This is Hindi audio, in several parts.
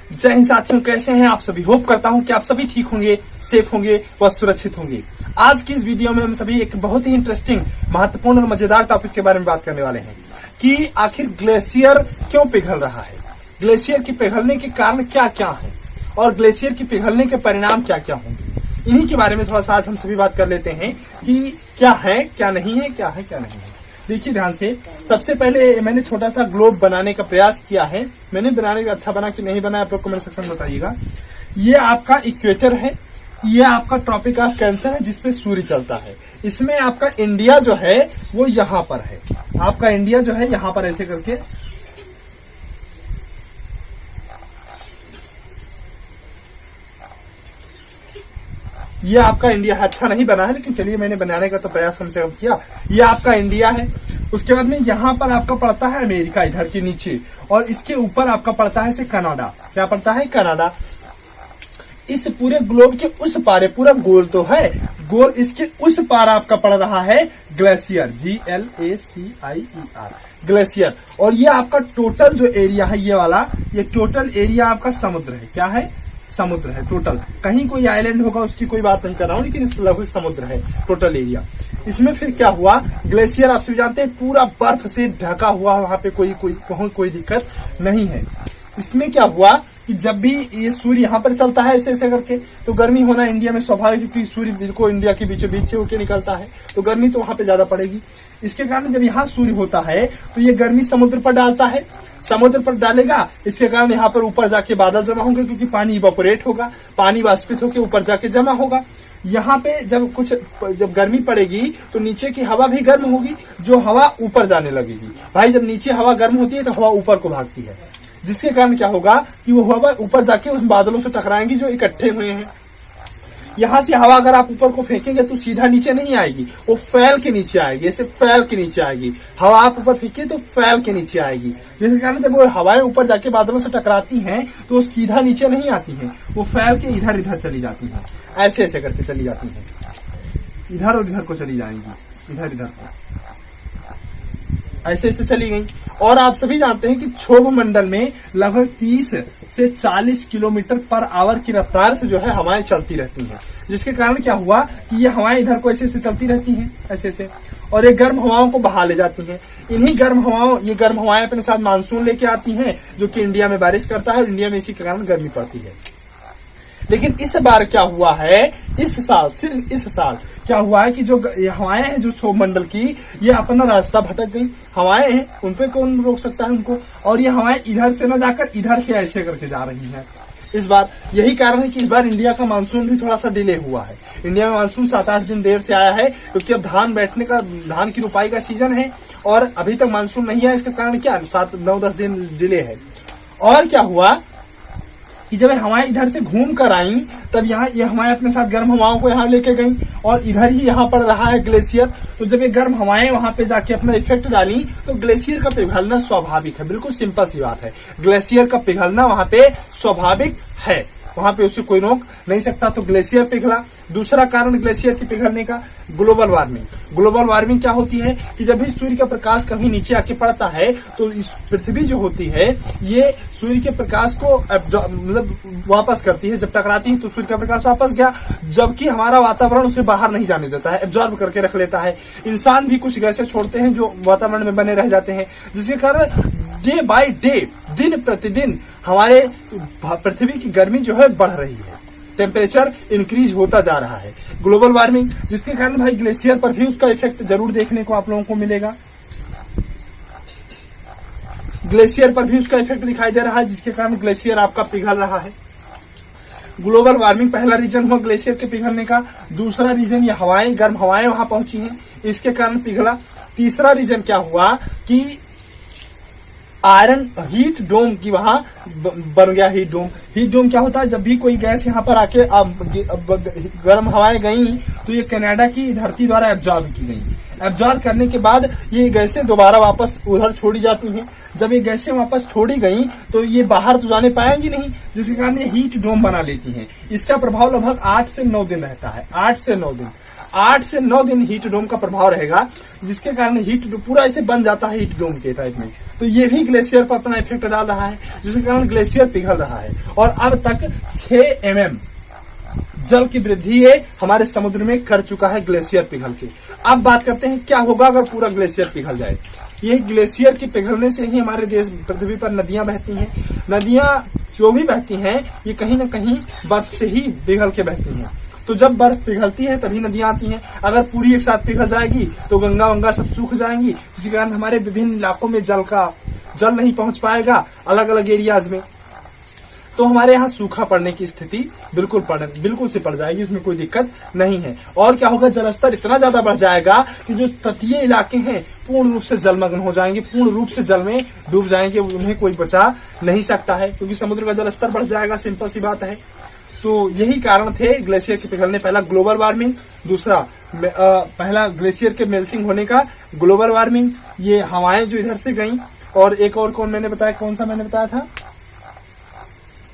जय हिंद साथियों, कैसे हैं आप सभी। होप करता हूं कि आप सभी ठीक होंगे, सेफ होंगे व सुरक्षित होंगे। आज की इस वीडियो में हम सभी एक बहुत ही इंटरेस्टिंग, महत्वपूर्ण और मजेदार टॉपिक के बारे में बात करने वाले हैं कि आखिर ग्लेशियर क्यों पिघल रहा है, ग्लेशियर की पिघलने के कारण क्या क्या है और ग्लेशियर की पिघलने के परिणाम क्या क्या होंगे। इन्हीं के बारे में थोड़ा सा आज हम सभी बात कर लेते हैं कि क्या है, क्या नहीं है, क्या है, क्या नहीं है। देखिए ध्यान से, सबसे पहले मैंने छोटा सा ग्लोब बनाने का प्रयास किया है। मैंने बनाने का अच्छा बना कि नहीं बना, आप लोग कमेंट सेक्शन में बताइएगा। ये आपका इक्वेटर है, ये आपका ट्रॉपिक ऑफ कैंसर है जिसपे सूर्य चलता है। इसमें आपका इंडिया जो है वो यहाँ पर है, आपका इंडिया जो है यहाँ पर ऐसे करके ये आपका इंडिया है। अच्छा नहीं बना है लेकिन चलिए, मैंने बनाने का तो प्रयास कम से कम किया। ये आपका इंडिया है। उसके बाद में यहाँ पर आपका पड़ता है अमेरिका इधर के नीचे, और इसके ऊपर आपका पड़ता है कनाडा। क्या पड़ता है? कनाडा। इस पूरे ग्लोब के उस पार, पूरा गोल तो है, गोल इसके उस पार आपका पड़ रहा है ग्लेशियर, GLACIER, ग्लेशियर। और ये आपका टोटल जो एरिया है, ये वाला, ये टोटल एरिया आपका समुद्र है। क्या है? समुद्र है टोटल। कहीं कोई आइलैंड होगा उसकी कोई बात नहीं कर रहा हूं, लेकिन लगभग समुद्र है टोटल एरिया। इसमें फिर क्या हुआ, ग्लेशियर आप सभी जानते हैं पूरा बर्फ से ढका हुआ, वहां पे कोई दिक्कत नहीं है। इसमें क्या हुआ कि जब भी ये सूर्य यहाँ पर चलता है ऐसे ऐसे करके, तो गर्मी होना इंडिया में स्वाभाविक, क्योंकि सूर्य बिल्कुल इंडिया के बीचों बीच से होकर निकलता है, तो गर्मी तो वहां पे ज्यादा पड़ेगी। इसके कारण जब यहाँ सूर्य होता है तो ये गर्मी समुद्र पर डालता है, समुद्र पर डालेगा। इसके कारण यहाँ पर ऊपर जाके बादल जमा होंगे, क्योंकि पानी इवापोरेट होगा, पानी वाष्पित होकर ऊपर जाके जमा होगा। यहाँ पे जब गर्मी पड़ेगी तो नीचे की हवा भी गर्म होगी, जो हवा ऊपर जाने लगेगी। भाई जब नीचे हवा गर्म होती है तो हवा ऊपर को भागती है, जिसके कारण क्या होगा कि वो हवा ऊपर जाके उस बादलों से टकराएंगी जो इकट्ठे हुए हैं। यहाँ से हवा अगर आप ऊपर को फेंकेंगे तो सीधा नीचे नहीं आएगी, वो फैल के नीचे आएगी, ऐसे फैल के नीचे आएगी। हवा आप ऊपर फेंकिए तो फैल के नीचे आएगी, जिसके कारण जब वो हवाएं ऊपर जाके बादलों से टकराती हैं तो वो सीधा नीचे नहीं आती हैं, वो फैल के इधर इधर चली जाती हैं, ऐसे ऐसे करके चली जाती हैं, इधर और इधर को चली जाएंगी, इधर इधर को ऐसे ऐसे चली गई। और आप सभी जानते हैं कि क्षोभ मंडल में लगभग 30 से 40 किलोमीटर पर आवर की रफ्तार से जो है हवाएं चलती रहती हैं, जिसके कारण क्या हुआ कि ये हवाएं इधर को ऐसे ऐसे चलती रहती हैं, ऐसे ऐसे, और ये गर्म हवाओं को बहा ले जाती हैं। इन्हीं ये गर्म हवाएं अपने साथ मानसून लेके आती हैं, जो कि इंडिया में बारिश करता है, और इंडिया में इसी के कारण गर्मी पड़ती है। लेकिन इस बार क्या हुआ है, इस साल क्या हुआ है कि जो हवाएं हैं जो क्षोभ मंडल की, ये अपना रास्ता भटक गई। हवाएं हैं, उनपे कौन रोक सकता है उनको, और ये हवाएं इधर से न जाकर इधर से ऐसे करके जा रही हैं इस बार। यही कारण है कि इस बार इंडिया का मानसून भी थोड़ा सा डिले हुआ है। इंडिया में मानसून 7-8 दिन देर से आया है, क्योंकि अब धान की रुपाई का सीजन है और अभी तक मानसून नहीं है। इसके कारण क्या 7-9-10 दिन डिले है। और क्या हुआ कि जब हवाएं इधर से घूम कर आई, तब यहाँ ये हवाएं अपने साथ गर्म हवाओं को यहाँ लेके गई, और इधर ही यहाँ पड़ रहा है ग्लेशियर। तो जब ये गर्म हवाएं वहां पे जाके अपना इफेक्ट डाली, तो ग्लेशियर का पिघलना स्वाभाविक है। बिल्कुल सिंपल सी बात है, ग्लेशियर का पिघलना वहां पे स्वाभाविक है, वहां पे उसे कोई रोक नहीं सकता। तो ग्लेशियर पिघला। दूसरा कारण ग्लेशियर के पिघलने का, ग्लोबल वार्मिंग। ग्लोबल वार्मिंग क्या होती है कि जब भी सूर्य का प्रकाश कहीं नीचे आके पड़ता है, तो इस पृथ्वी जो होती है ये सूर्य के प्रकाश को मतलब वापस करती है। जब टकराती है तो सूर्य का प्रकाश वापस गया, जबकि हमारा वातावरण उसे बाहर नहीं जाने देता है, एब्जॉर्ब करके रख लेता है। इंसान भी कुछ गैसें छोड़ते हैं जो वातावरण में बने रह जाते हैं, जिसके कारण डे बाय डे, दिन प्रतिदिन हमारे पृथ्वी की गर्मी जो है बढ़ रही है, टेम्परेचर इंक्रीज होता जा रहा है। ग्लोबल वार्मिंग, जिसके कारण भाई ग्लेशियर पर भी उसका इफेक्ट जरूर देखने को आप लोगों को मिलेगा। ग्लेशियर पर भी उसका इफेक्ट दिखाई दे रहा है, जिसके कारण ग्लेशियर आपका पिघल रहा है। ग्लोबल वार्मिंग पहला रीजन हुआ ग्लेशियर के पिघलने का। दूसरा रीजन ये हवाएं, गर्म हवाएं वहां पहुंची हैं, इसके कारण पिघला। तीसरा रीजन क्या हुआ कि आयरन हीट डोम की वहां बन गया। हीट डोम क्या होता है, जब भी कोई गैस यहाँ पर आके गर्म हवाएं गई तो ये कनाडा की धरती द्वारा एब्जॉर्ब की गई। एब्जॉर्ब करने के बाद ये गैसें दोबारा वापस उधर छोड़ी जाती हैं। जब ये गैसें वापस छोड़ी गई तो ये बाहर तो जाने पाएंगी नहीं, जिसके कारण ये हीट डोम बना लेती हैं। इसका प्रभाव लगभग 8 से 9 दिन रहता है। 8 से 9 दिन हीट डोम का प्रभाव रहेगा, जिसके कारण हीट पूरा ऐसे बन जाता है हीट डोम के टाइप में। तो ये भी ग्लेशियर पर अपना इफेक्ट डाल रहा है, जिसके कारण ग्लेशियर पिघल रहा है। और अब तक 6 mm जल की वृद्धि है हमारे समुद्र में कर चुका है ग्लेशियर पिघल के। अब बात करते हैं क्या होगा अगर पूरा ग्लेशियर पिघल जाए। ये ग्लेशियर के पिघलने से ही हमारे देश पृथ्वी पर नदियां बहती हैं। नदियां जो भी बहती हैं ये कहीं न कहीं बर्फ से ही पिघल के बहती हैं। तो जब बर्फ पिघलती है तभी नदियां आती हैं। अगर पूरी एक साथ पिघल जाएगी तो गंगा वंगा सब सूख जाएंगी, जिसके कारण हमारे विभिन्न इलाकों में जल नहीं पहुंच पाएगा, अलग अलग एरियाज में। तो हमारे यहाँ सूखा पड़ने की स्थिति बिल्कुल से पड़ जाएगी, उसमें कोई दिक्कत नहीं है। और क्या होगा, जलस्तर इतना ज्यादा बढ़ जाएगा कि जो तटीय इलाके हैं पूर्ण रूप से जलमग्न हो जाएंगे, पूर्ण रूप से जल में डूब जाएंगे, उन्हें कोई बचा नहीं सकता है, क्योंकि समुद्र का जलस्तर बढ़ जाएगा। सिंपल सी बात है। तो यही कारण थे ग्लेशियर के पिघलने। पहला ग्लोबल वार्मिंग, दूसरा पहला ग्लेशियर के मेल्टिंग होने का ग्लोबल वार्मिंग, ये हवाएं जो इधर से गई, और एक और कौन सा मैंने बताया था,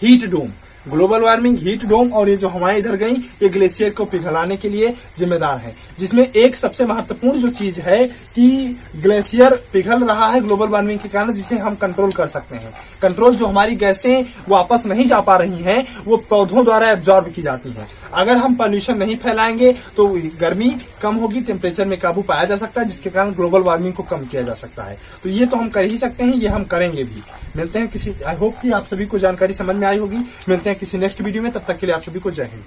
heat dome. Global warming, heat dome और ये जो हवाएं इधर गई, ये ग्लेशियर को पिघलाने के लिए जिम्मेदार है। जिसमें एक सबसे महत्वपूर्ण जो चीज है कि ग्लेशियर पिघल रहा है ग्लोबल वार्मिंग के कारण, जिसे हम कंट्रोल कर सकते हैं। कंट्रोल, जो हमारी गैसें वापस नहीं जा पा रही हैं वो पौधों द्वारा एब्जॉर्ब की जाती हैं। अगर हम पॉल्यूशन नहीं फैलाएंगे तो गर्मी कम होगी, टेम्परेचर में काबू पाया जा सकता है, जिसके कारण ग्लोबल वार्मिंग को कम किया जा सकता है। तो ये तो हम कर ही सकते हैं, ये हम करेंगे भी। मिलते हैं किसी, आई होप कि आप सभी को जानकारी समझ में आई होगी। मिलते हैं किसी नेक्स्ट वीडियो में, तब तक के लिए आप सभी को जय हिंद।